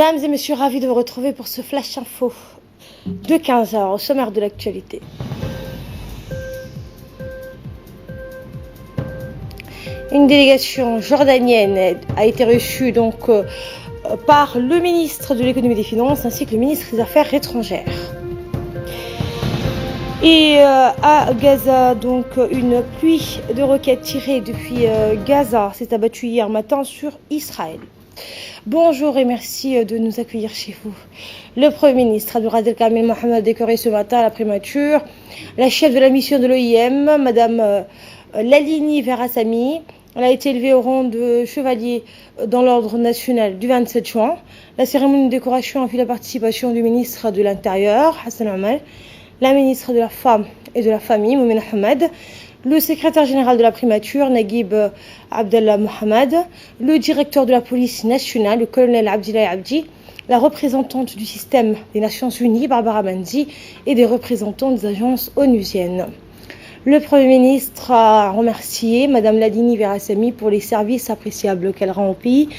Mesdames et messieurs, ravis de vous retrouver pour ce flash info de 15 heures au sommaire de l'actualité. Une délégation jordanienne a été reçue par le ministre de l'économie et des finances ainsi que le ministre des Affaires étrangères. Et à Gaza, une pluie de roquettes tirées depuis Gaza s'est abattue hier matin sur Israël. Bonjour et merci de nous accueillir chez vous. Le Premier ministre Abdelkader Kamel Mohamed a décoré ce matin à la primature la chef de la mission de l'OIM, Madame Lalini Verassami. Elle a été élevée au rang de chevalier dans l'ordre national du 27 juin. La cérémonie de décoration a vu la participation du ministre de l'Intérieur, Hassan Amal, la ministre de la Femme et de la Famille, Moumena Hamad, le secrétaire général de la primature, Naguib Abdallah Mohamed, le directeur de la police nationale, le colonel Abdillahi Abdi, la représentante du système des Nations Unies, Barbara Manzi, et des représentants des agences onusiennes. Le Premier ministre a remercié Madame Lalini Verassami pour les services appréciables qu'elle rend au pays.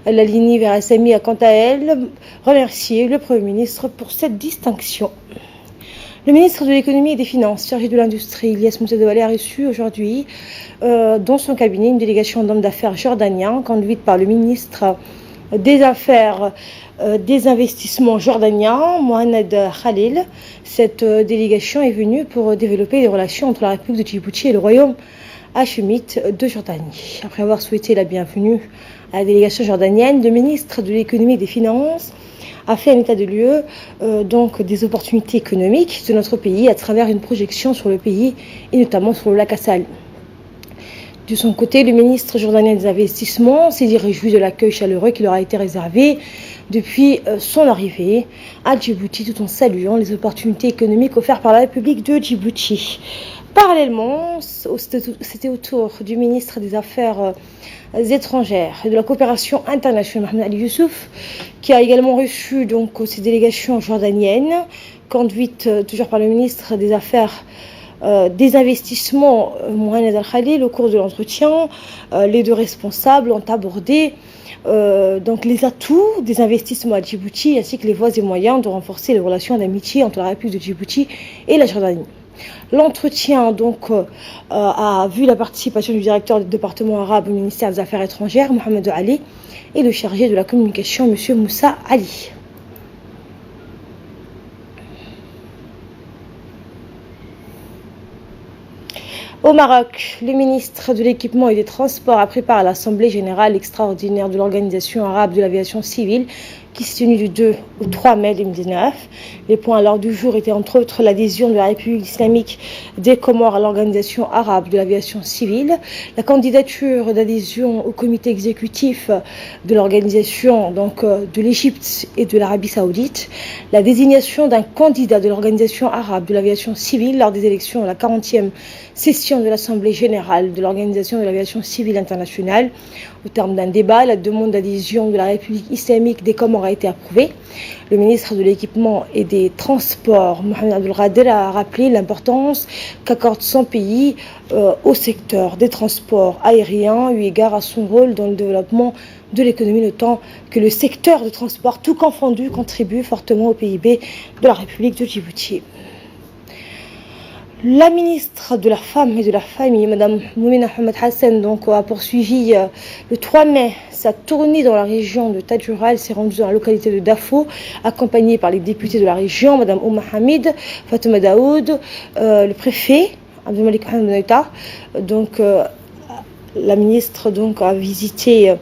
Lalini Verassami a quant à elle remercié le Premier ministre pour cette distinction. Le ministre de l'économie et des finances, chargé de l'industrie, Ilyas Moussadouali, a reçu aujourd'hui dans son cabinet une délégation d'hommes d'affaires jordaniens conduite par le ministre des Affaires des investissements jordaniens, Mohamed Khalil. Cette délégation est venue pour développer les relations entre la République de Djibouti et le Royaume hachémite de Jordanie. Après avoir souhaité la bienvenue à la délégation jordanienne, le ministre de l'économie et des finances a fait un état de lieu des opportunités économiques de notre pays à travers une projection sur le pays et notamment sur le lac Assal. De son côté, le ministre jordanien des Investissements s'est réjoui de l'accueil chaleureux qui leur a été réservé depuis son arrivée à Djibouti, tout en saluant les opportunités économiques offertes par la République de Djibouti. Parallèlement, c'était au tour du ministre des Affaires étrangères et de la coopération internationale, Mohamed Ali Youssouf, qui a également reçu ces délégations jordaniennes, conduites toujours par le ministre des Affaires des investissements, Mohamed Al-Khalil. Au cours de l'entretien, les deux responsables ont abordé les atouts des investissements à Djibouti ainsi que les voies et moyens de renforcer les relations d'amitié entre la République de Djibouti et la Jordanie. L'entretien a vu la participation du directeur du département arabe au ministère des Affaires étrangères, Mohamed Ali, et le chargé de la communication, M. Moussa Ali. Au Maroc, le ministre de l'Équipement et des Transports a pris part à l'Assemblée générale extraordinaire de l'Organisation arabe de l'aviation civile qui s'est tenue du 2 au 3 mai 2019. Les points à l'ordre du jour étaient entre autres l'adhésion de la République islamique des Comores à l'Organisation arabe de l'aviation civile, la candidature d'adhésion au comité exécutif de l'organisation de l'Égypte et de l'Arabie saoudite, la désignation d'un candidat de l'Organisation arabe de l'aviation civile lors des élections à la 40e session de l'Assemblée générale de l'Organisation de l'aviation civile internationale. Au terme d'un débat, la demande d'adhésion de la République islamique des Comores a été approuvée. Le ministre de l'Équipement et des Transports, Mohamed Abdelkader, a rappelé l'importance qu'accorde son pays au secteur des transports aériens, eu égard à son rôle dans le développement de l'économie, notant que le secteur de transport, tout confondu, contribue fortement au PIB de la République de Djibouti. La ministre de la Femme et de la Famille, Mme Moumena Hamad Hassan, a poursuivi le 3 mai sa tournée dans la région de Tadjoura. Elle s'est rendue dans la localité de Dafo, accompagnée par les députés de la région, Mme Ouma Hamid, Fatouma Daoud, le préfet, Abdelmalik Mohamed Naïta. La ministre a visité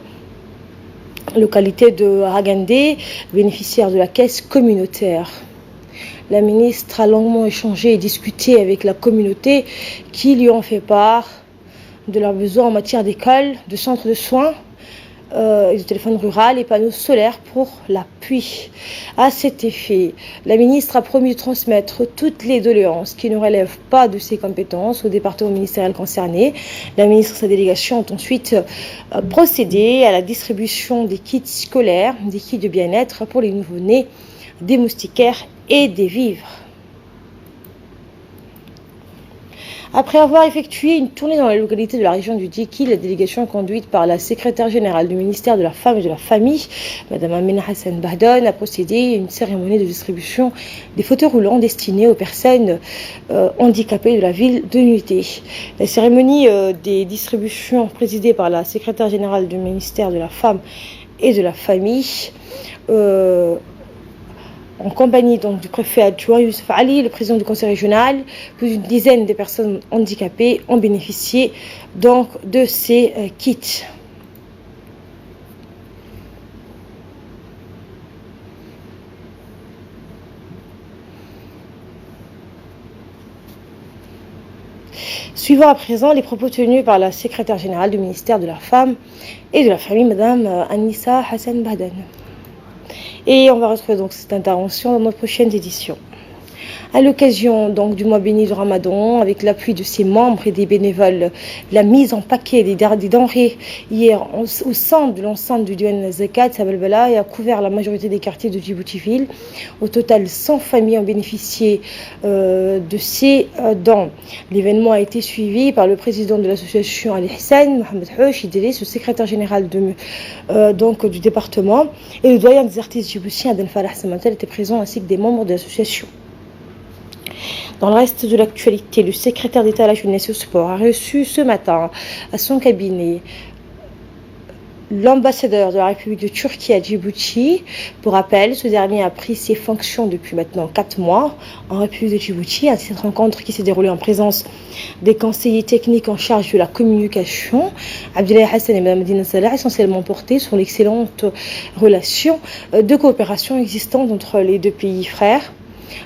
la localité de Hagandé, bénéficiaire de la caisse communautaire. La ministre a longuement échangé et discuté avec la communauté qui lui ont fait part de leurs besoins en matière d'école, de centres de soins, de téléphone rural et panneaux solaires pour l'appui. À cet effet, la ministre a promis de transmettre toutes les doléances qui ne relèvent pas de ses compétences au département ministériel concerné. La ministre et sa délégation ont ensuite procédé à la distribution des kits scolaires, des kits de bien-être pour les nouveau-nés, des moustiquaires et des vivres. Après avoir effectué une tournée dans la localité de la région du Diki, la délégation conduite par la secrétaire générale du ministère de la Femme et de la Famille, Mme Amina Hassan Bahdon, a procédé à une cérémonie de distribution des fauteuils roulants destinés aux personnes handicapées de la ville de Nuité. La cérémonie des distributions présidée par la secrétaire générale du ministère de la Femme et de la Famille, en compagnie donc du préfet adjoint Youssef Ali, le président du conseil régional, plus d'une dizaine de personnes handicapées ont bénéficié donc de ces kits. Suivant à présent les propos tenus par la secrétaire générale du ministère de la Femme et de la Famille, Mme Anissa Hassan Bahdon. Et on va retrouver donc cette intervention dans nos prochaines éditions. À l'occasion donc du mois béni du Ramadan, avec l'appui de ses membres et des bénévoles, la mise en paquet des denrées hier au sein de l'enceinte du Diwan Zakat Sabalbala a couvert la majorité des quartiers de Djibouti-Ville. Au total, 100 familles ont bénéficié de ces dons. L'événement a été suivi par le président de l'association Ali Hassan, Mohamed Houch Idriss, le secrétaire général du département, et le doyen des artistes djiboutiens Aden Farah Samatel était présent, ainsi que des membres de l'association. Dans le reste de l'actualité, le secrétaire d'État à la jeunesse et au sport a reçu ce matin à son cabinet l'ambassadeur de la République de Turquie à Djibouti. Pour rappel, ce dernier a pris ses fonctions depuis maintenant 4 mois en République de Djibouti. À cette rencontre qui s'est déroulée en présence des conseillers techniques en charge de la communication, Abdoulaye Hassan et Mme Medina Salah, essentiellement portés sur l'excellente relation de coopération existante entre les deux pays frères.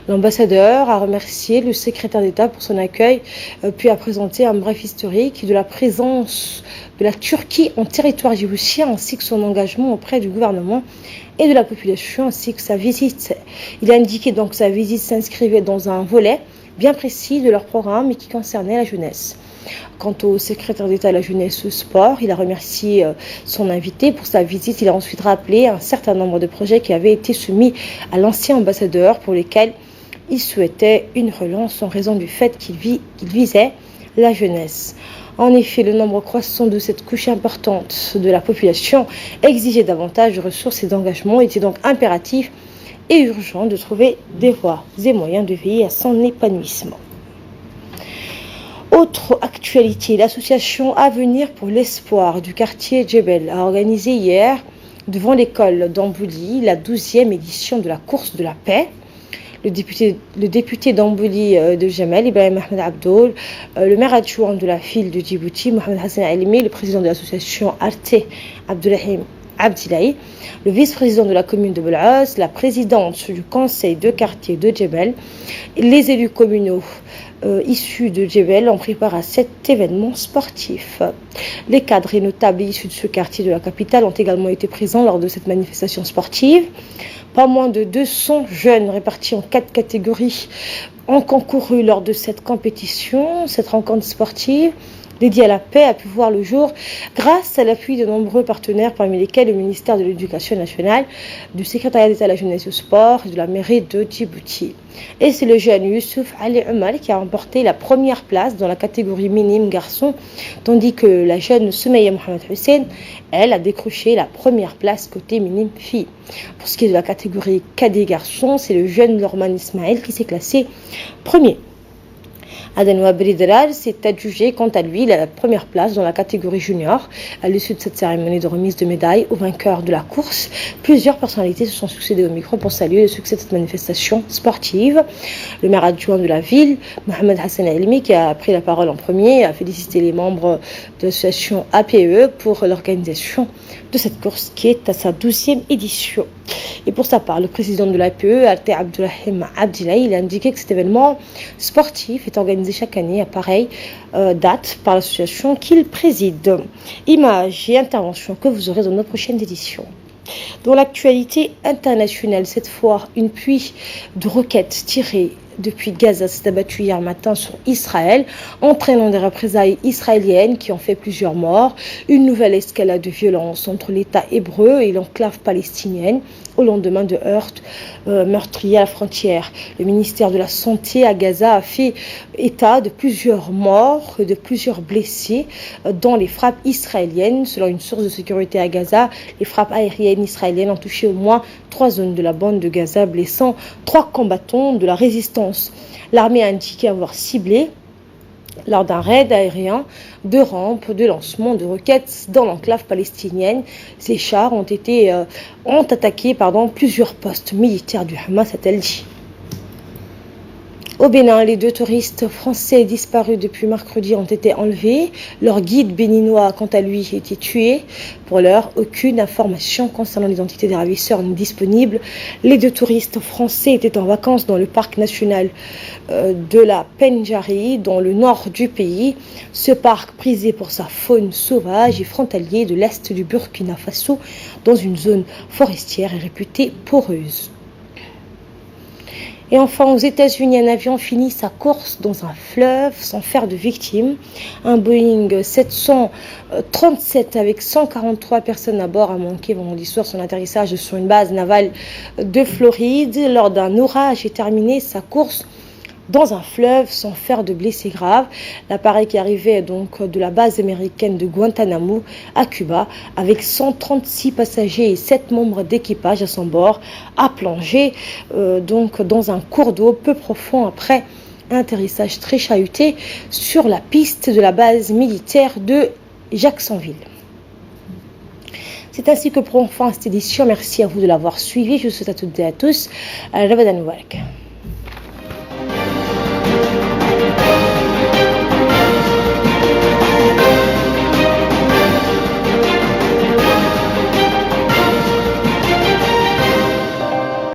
L'ambassadeur a remercié le secrétaire d'État pour son accueil, puis a présenté un bref historique de la présence de la Turquie en territoire djiboutien, ainsi que son engagement auprès du gouvernement et de la population, ainsi que sa visite. Il a indiqué donc que sa visite s'inscrivait dans un volet bien précis de leur programme et qui concernait la jeunesse. Quant au secrétaire d'État à la jeunesse et au sport, il a remercié son invité pour sa visite. Il a ensuite rappelé un certain nombre de projets qui avaient été soumis à l'ancien ambassadeur pour lesquels il souhaitait une relance en raison du fait qu'il visait la jeunesse. En effet, le nombre croissant de cette couche importante de la population exigeait davantage de ressources et d'engagement. Il était donc impératif et urgent de trouver des voies et moyens de veiller à son épanouissement. Autre actualité, l'association Avenir pour l'espoir du quartier Djebel a organisé hier, devant l'école d'Ambouli, la 12e édition de la course de la paix. Le député d'Ambouli de Jamel, Ibrahim Ahmed Abdoul, le maire adjoint de la ville de Djibouti, Mohamed Hassan Alimi, le président de l'association Arte, Abdoulahim Abdilaï, le vice-président de la commune de Bel'as, la présidente du conseil de quartier de Djebel, les élus communaux issus de Djebel ont pris part à cet événement sportif. Les cadres et notables issus de ce quartier de la capitale ont également été présents lors de cette manifestation sportive. Pas moins de 200 jeunes répartis en 4 catégories ont concouru lors de cette compétition. Cette rencontre sportive dédiée à la paix a pu voir le jour grâce à l'appui de nombreux partenaires, parmi lesquels le ministère de l'Éducation nationale, du secrétariat d'État à la jeunesse et au sport et de la mairie de Djibouti. Et c'est le jeune Youssouf Ali Omar qui a remporté la première place dans la catégorie minime garçon, tandis que la jeune Soumeya Mohamed Hussein, elle, a décroché la première place côté minime fille. Pour ce qui est de la catégorie cadet garçon, c'est le jeune Norman Ismail qui s'est classé premier. Adanoua Bridral s'est adjugé quant à lui la première place dans la catégorie junior. À l'issue de cette cérémonie de remise de médailles aux vainqueurs de la course, plusieurs personnalités se sont succédées au micro pour saluer le succès de cette manifestation sportive. Le maire adjoint de la ville, Mohamed Hassan Alimi, qui a pris la parole en premier, a félicité les membres de l'association APE pour l'organisation de cette course qui est à sa 12e édition. Et pour sa part, le président de l'APE, Arte Abdoulahim Abdilaï, il a indiqué que cet événement sportif est organisé chaque année à pareille date par l'association qu'il préside. Images et interventions que vous aurez dans nos prochaines éditions. Dans l'actualité internationale, cette fois, une pluie de roquettes tirées depuis Gaza s'est abattu hier matin sur Israël, entraînant des représailles israéliennes qui ont fait plusieurs morts. Une nouvelle escalade de violence entre l'État hébreu et l'enclave palestinienne au lendemain de heurts meurtriers à la frontière. Le ministère de la Santé à Gaza a fait état de plusieurs morts et de plusieurs blessés dans les frappes israéliennes. Selon une source de sécurité à Gaza, les frappes aériennes israéliennes ont touché au moins 3 zones de la bande de Gaza, blessant 3 combattants de la résistance. L'armée a indiqué avoir ciblé lors d'un raid aérien 2 rampes de lancement de roquettes dans l'enclave palestinienne. Ces chars ont attaqué plusieurs postes militaires du Hamas, a-t-elle dit. Au Bénin, les 2 touristes français disparus depuis mercredi ont été enlevés. Leur guide béninois, quant à lui, a été tué. Pour l'heure, aucune information concernant l'identité des ravisseurs n'est disponible. Les 2 touristes français étaient en vacances dans le parc national de la Pendjari, dans le nord du pays. Ce parc, prisé pour sa faune sauvage, est frontalier de l'est du Burkina Faso, dans une zone forestière et réputée poreuse. Et enfin, aux États-Unis, un avion finit sa course dans un fleuve sans faire de victimes. Un Boeing 737 avec 143 personnes à bord a manqué vendredi soir son atterrissage sur une base navale de Floride lors d'un orage et terminé sa course dans un fleuve sans faire de blessés graves. L'appareil qui arrivait donc de la base américaine de Guantanamo à Cuba avec 136 passagers et 7 membres d'équipage à son bord a plongé dans un cours d'eau peu profond après un atterrissage très chahuté sur la piste de la base militaire de Jacksonville. C'est ainsi que prend fin cette édition. Merci à vous de l'avoir suivi. Je vous souhaite à toutes et à tous Ramadan Mubarak.